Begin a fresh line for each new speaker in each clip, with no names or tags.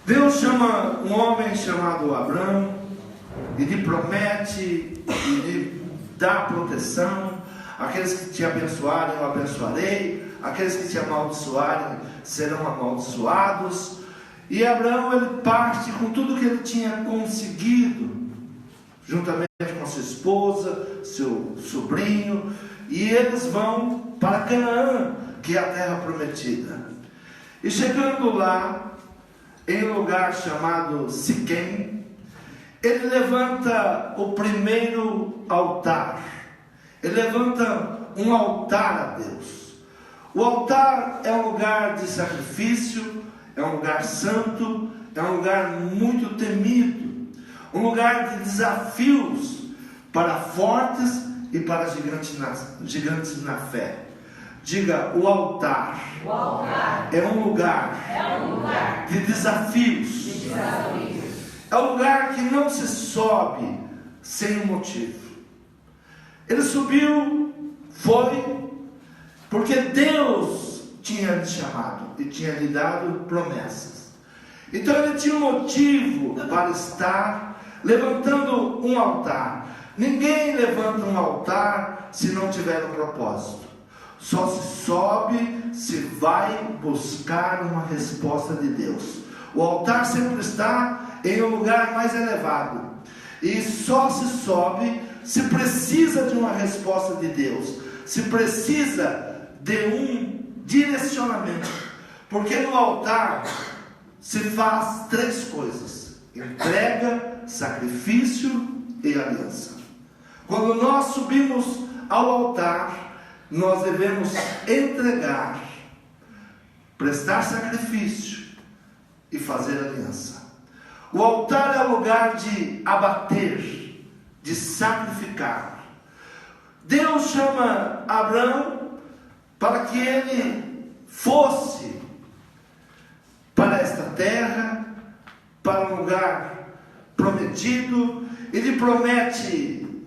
Deus chama um homem chamado Abrão e lhe promete e lhe dá proteção. Aqueles que te abençoarem, eu abençoarei. Aqueles que te amaldiçoarem, serão amaldiçoados. E Abraão, ele parte com tudo que ele tinha conseguido, juntamente com sua esposa, seu sobrinho, e eles vão para Canaã, que é a terra prometida. E chegando lá, em um lugar chamado Siquém, ele levanta o primeiro altar. Ele levanta um altar a Deus. O altar é um lugar de sacrifício, é um lugar santo, é um lugar muito temido, um lugar de desafios para fortes e para gigantes na fé. Diga, o altar, é um lugar de desafios. É um lugar que não se sobe sem um motivo. Ele subiu, foi, porque Deus tinha lhe chamado e tinha lhe dado promessas. Então ele tinha um motivo para estar levantando um altar. Ninguém levanta um altar se não tiver um propósito. Só se sobe se vai buscar uma resposta de Deus. O altar sempre está em um lugar mais elevado. E só se sobe se precisa de uma resposta de Deus. Se precisa de um direcionamento. Porque no altar se faz três coisas: entrega, sacrifício e aliança. Quando nós subimos ao altar, nós devemos entregar, prestar sacrifício e fazer aliança. O altar é o lugar de abater, de sacrificar. Deus chama Abraão para que ele fosse para esta terra, para um lugar prometido. Ele promete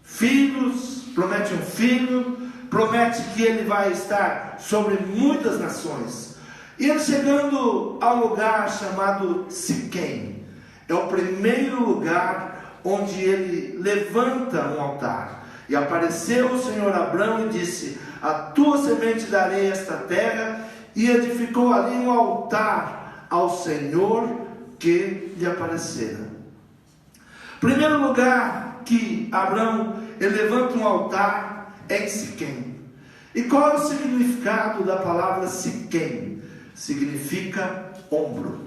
filhos, promete um filho, promete que ele vai estar sobre muitas nações. E ele chegando ao lugar chamado Siquém, é o primeiro lugar onde ele levanta um altar. E apareceu o Senhor a Abrão e disse: a tua semente darei esta terra. E edificou ali um altar ao Senhor que lhe aparecera. Primeiro lugar que Abrão ele levanta um altar é em Siquém. E qual é o significado da palavra Siquém? Significa ombro.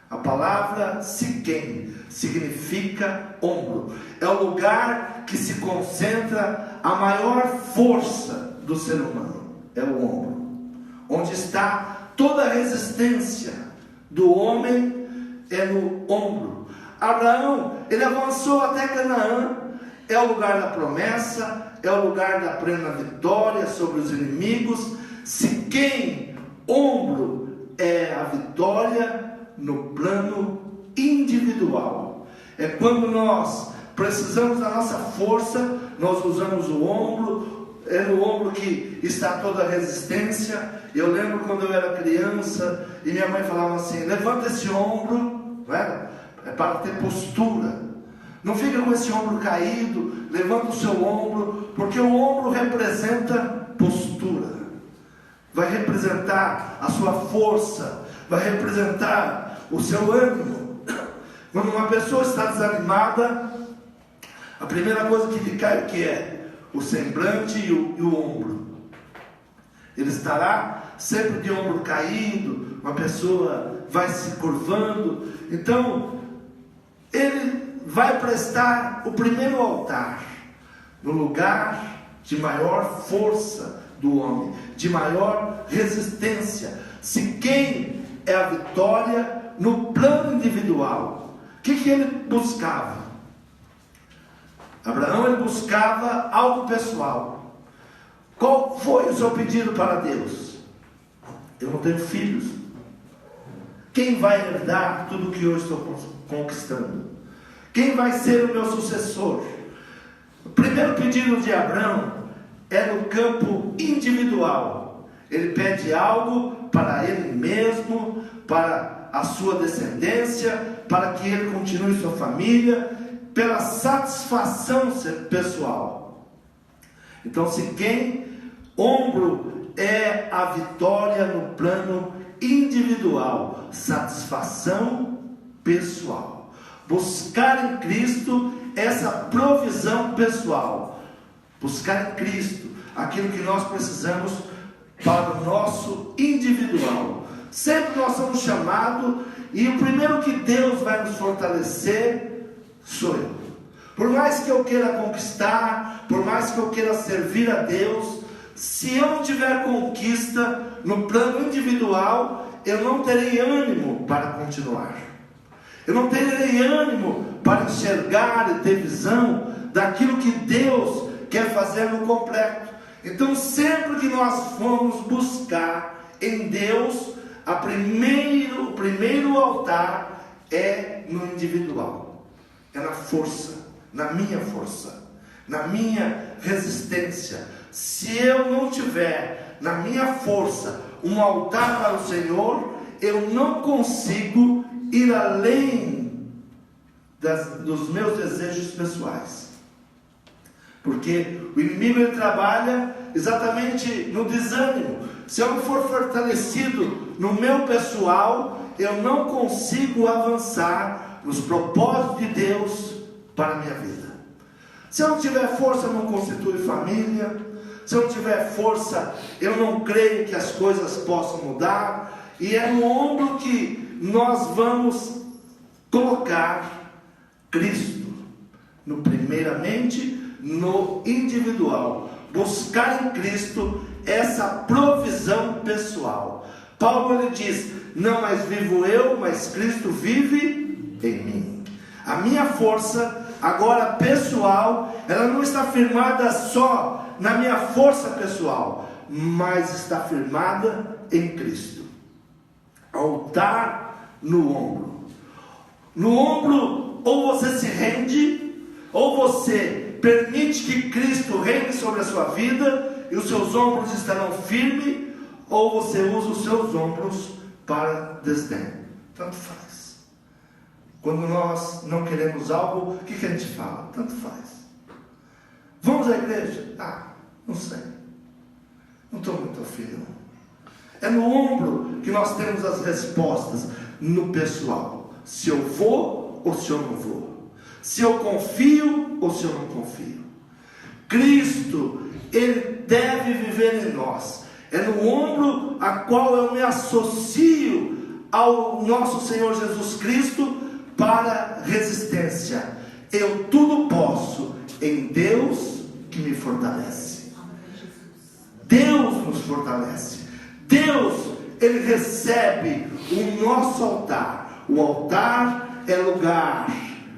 A palavra Siquém significa ombro. É o lugar que se concentra a maior força do ser humano. É o ombro. Onde está toda a resistência do homem, é no ombro. Abraão, ele avançou até Canaã. É o lugar da promessa, é o lugar da plena vitória sobre os inimigos. Siquém, ombro, é a vitória no plano individual. É quando nós precisamos da nossa força, nós usamos o ombro. É no ombro que está toda a resistência. Eu lembro quando eu era criança e minha mãe falava assim: levanta esse ombro, não é? É para ter postura. Não fica com esse ombro caído, levanta o seu ombro, porque o ombro representa postura. Vai representar a sua força, vai representar o seu ânimo. Quando uma pessoa está desanimada, a primeira coisa que lhe cai o que é? O semblante e o ombro. Ele estará sempre de ombro caído, uma pessoa vai se curvando. Então, ele vai prestar o primeiro altar no lugar de maior força do homem, de maior resistência. Siquém é a vitória no plano individual. O que ele buscava? Abraão, ele buscava algo pessoal. Qual foi o seu pedido para Deus? Eu não tenho filhos. Quem vai herdar tudo que eu estou conquistando? Quem vai ser o meu sucessor? O primeiro pedido de Abraão é no campo individual. Ele pede algo para ele mesmo, para a sua descendência, para que ele continue sua família, pela satisfação pessoal. Então, se quem ombro é a vitória no plano individual, satisfação pessoal. Buscar em Cristo essa provisão pessoal. Buscar em Cristo aquilo que nós precisamos para o nosso individual. Sempre nós somos chamados, e o primeiro que Deus vai nos fortalecer sou eu. Por mais que eu queira conquistar, por mais que eu queira servir a Deus, se eu não tiver conquista no plano individual, eu não terei ânimo para continuar. Eu não terei ânimo para enxergar e ter visão daquilo que Deus quer fazer no completo. Então, sempre que nós formos buscar em Deus, o primeiro altar é no individual, é na força, na minha resistência. Se eu não tiver na minha força um altar para o Senhor, eu não consigo ir além dos meus desejos pessoais. Porque o inimigo ele trabalha exatamente no desânimo. Se eu não for fortalecido no meu pessoal, eu não consigo avançar nos propósitos de Deus para a minha vida. Se eu não tiver força, eu não constitui família. Se eu não tiver força, eu não creio que as coisas possam mudar. E é no ombro que nós vamos colocar Cristo, primeiramente no individual. Buscar em Cristo essa provisão pessoal. Paulo ele diz: não mais vivo eu, mas Cristo vive em mim. A minha força agora pessoal, ela não está firmada só na minha força pessoal, mas está firmada em Cristo. Altar no ombro. No ombro, ou você se rende, ou você permite que Cristo reine sobre a sua vida, e os seus ombros estarão firmes, ou você usa os seus ombros para desdém. Tanto faz. Quando nós não queremos algo, o que a gente fala? Tanto faz. Vamos à igreja? Não sei. Não estou muito afim, não. É no ombro que nós temos as respostas no pessoal. Se eu vou ou se eu não vou. Se eu confio ou se eu não confio. Cristo, Ele deve viver em nós. É no ombro a qual eu me associo ao nosso Senhor Jesus Cristo para resistência. Eu tudo posso em Deus que me fortalece. Deus nos fortalece. Deus, Ele recebe o nosso altar. O altar é lugar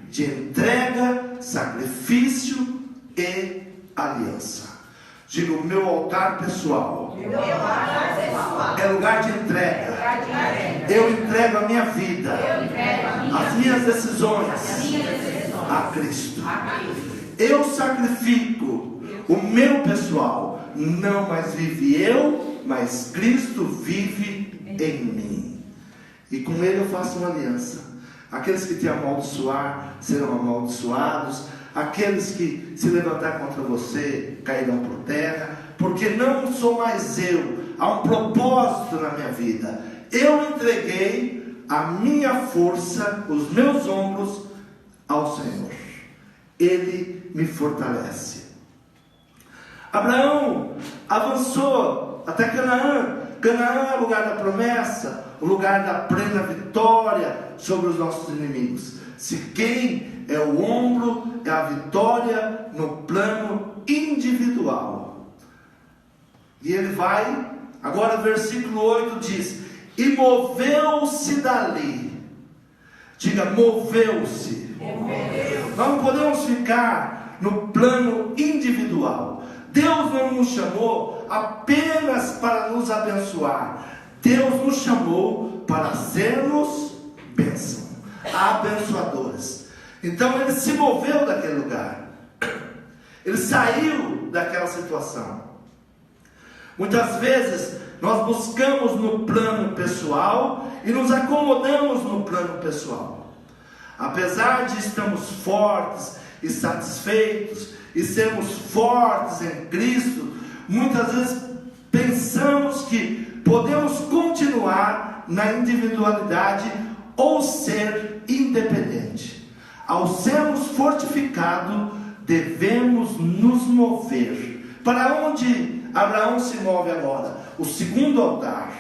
de entrega, sacrifício e aliança. Diga: o meu altar pessoal é lugar de entrega. Eu entrego a minha vida, as minhas decisões a Cristo. Eu sacrifico o meu pessoal. Não mais vive eu, mas Cristo vive em mim. E com Ele eu faço uma aliança. Aqueles que te amaldiçoar serão amaldiçoados. Aqueles que se levantar contra você cairão por terra. Porque não sou mais eu. Há um propósito na minha vida. Eu entreguei a minha força, os meus ombros ao Senhor. Ele me fortalece. Abraão avançou até Canaã. Canaã é o lugar da promessa, o lugar da plena vitória sobre os nossos inimigos. Se quem é o ombro, é a vitória no plano individual. E ele vai, agora versículo 8 diz: e moveu-se dali. Diga: moveu-se. Nós não podemos ficar no plano individual. Deus não nos chamou apenas para nos abençoar. Deus nos chamou para sermos bênção, abençoadores. Então ele se moveu daquele lugar. Ele saiu daquela situação. Muitas vezes nós buscamos no plano pessoal e nos acomodamos no plano pessoal. Apesar de estarmos fortes e satisfeitos e sermos fortes em Cristo, muitas vezes pensamos que podemos continuar na individualidade ou ser independente. Ao sermos fortificados, devemos nos mover. Para onde Abraão se move agora? O segundo altar.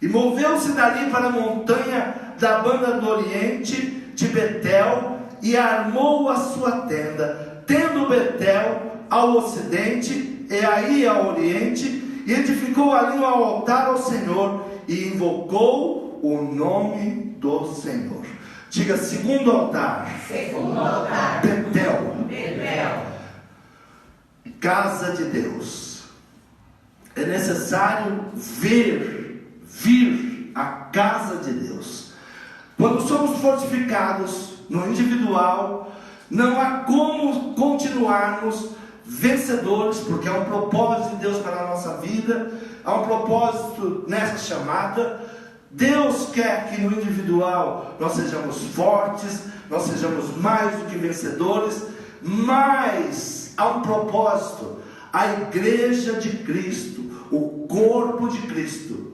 E moveu-se dali para a montanha da banda do oriente de Betel e armou a sua tenda, tendo Betel ao ocidente e aí ao oriente, e edificou ali um altar ao Senhor e invocou o nome do Senhor. Diga: segundo altar.
Segundo altar.
Betel.
Betel.
Casa de Deus. É necessário vir à casa de Deus. Quando somos fortificados no individual, não há como continuarmos vencedores, porque há um propósito de Deus para a nossa vida, há um propósito nessa chamada. Deus quer que no individual nós sejamos fortes, nós sejamos mais do que vencedores, mas há um propósito: a igreja de Cristo, o corpo de Cristo.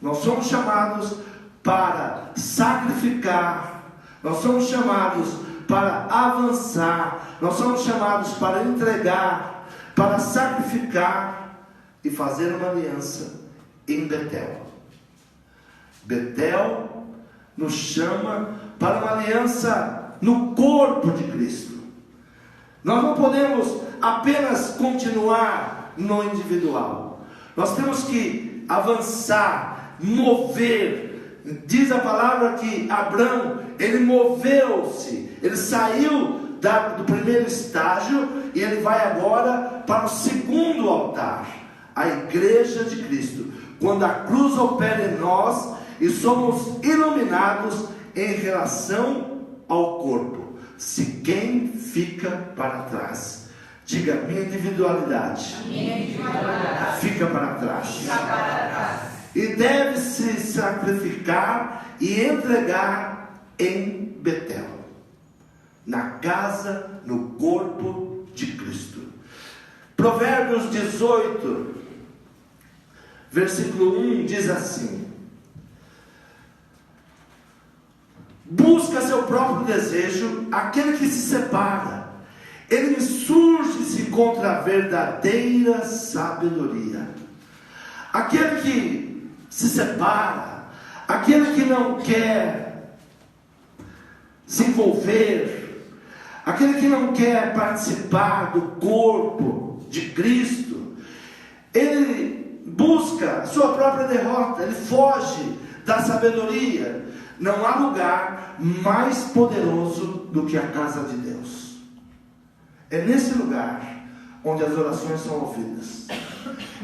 Nós somos chamados para sacrificar, nós somos chamados para avançar, nós somos chamados para entregar, para sacrificar e fazer uma aliança em Betel. Betel nos chama para uma aliança no corpo de Cristo. Nós não podemos apenas continuar no individual, nós temos que avançar, mover. Diz a palavra que Abraão, ele moveu-se, ele saiu do primeiro estágio e ele vai agora para o segundo altar, a igreja de Cristo. Quando a cruz opera em nós e somos iluminados em relação ao corpo. Se quem fica para trás, diga: minha individualidade, fica para trás. E deve se sacrificar e entregar em Betel, na casa, no corpo de Cristo. Provérbios 18, versículo 1 diz assim: busca seu próprio desejo aquele que se separa, ele insurge-se contra a verdadeira sabedoria. Aquele que se separa, aquele que não quer se envolver, aquele que não quer participar do corpo de Cristo, ele busca a sua própria derrota, ele foge da sabedoria. Não há lugar mais poderoso do que a casa de Deus. É nesse lugar onde as orações são ouvidas.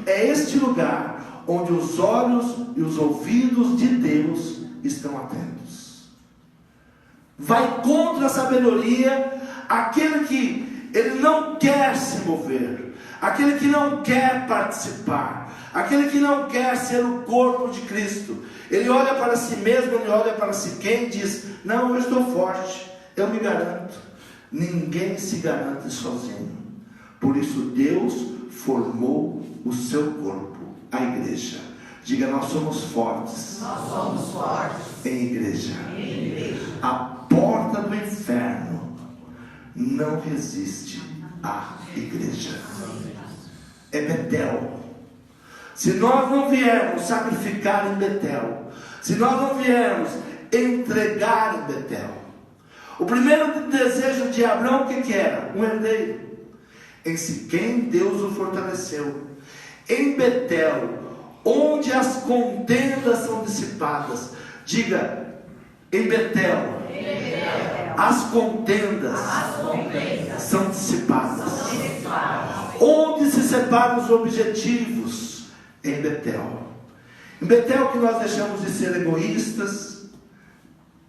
É este lugar onde os olhos e os ouvidos de Deus estão atentos. Vai contra a sabedoria aquele que ele não quer se mover, aquele que não quer participar, aquele que não quer ser o corpo de Cristo. Ele olha para si mesmo, ele olha para si quem e diz: não, eu estou forte, eu me garanto. Ninguém se garante sozinho. Por isso Deus formou o seu corpo, a igreja. Diga: nós somos fortes.
Nós somos fortes
em igreja.
em igreja.
A porta do inferno não resiste à igreja. É Betel. Se nós não viermos sacrificar em Betel, se nós não viermos entregar em Betel, o primeiro desejo de Abraão, o que era? Um herdeiro. Em Siquém Deus o fortaleceu. Em Betel, onde as contendas são dissipadas, diga: em Betel, as contendas são dissipadas. Onde se separam os objetivos? Em Betel. Em Betel que nós deixamos de ser egoístas,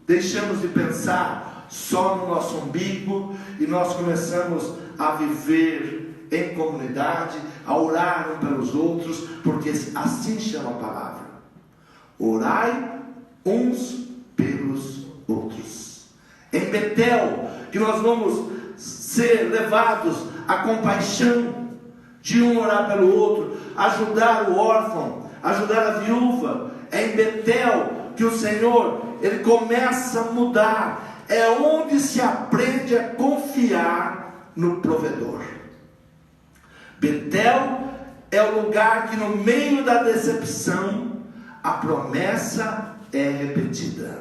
deixamos de pensar só no nosso umbigo e nós começamos a viver em comunidade, a orar uns pelos outros, porque assim chama a palavra. Orai uns pelos outros. Em Betel, que nós vamos ser levados à compaixão de um orar pelo outro, ajudar o órfão, ajudar a viúva. É em Betel que o Senhor, Ele começa a mudar. É onde se aprende a confiar no provedor. Betel é o lugar que no meio da decepção a promessa é repetida.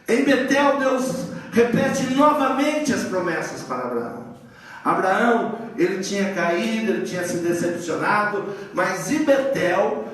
Em Betel Deus repete novamente as promessas para Abraão. Abraão, ele tinha caído, ele tinha se decepcionado, mas em Betel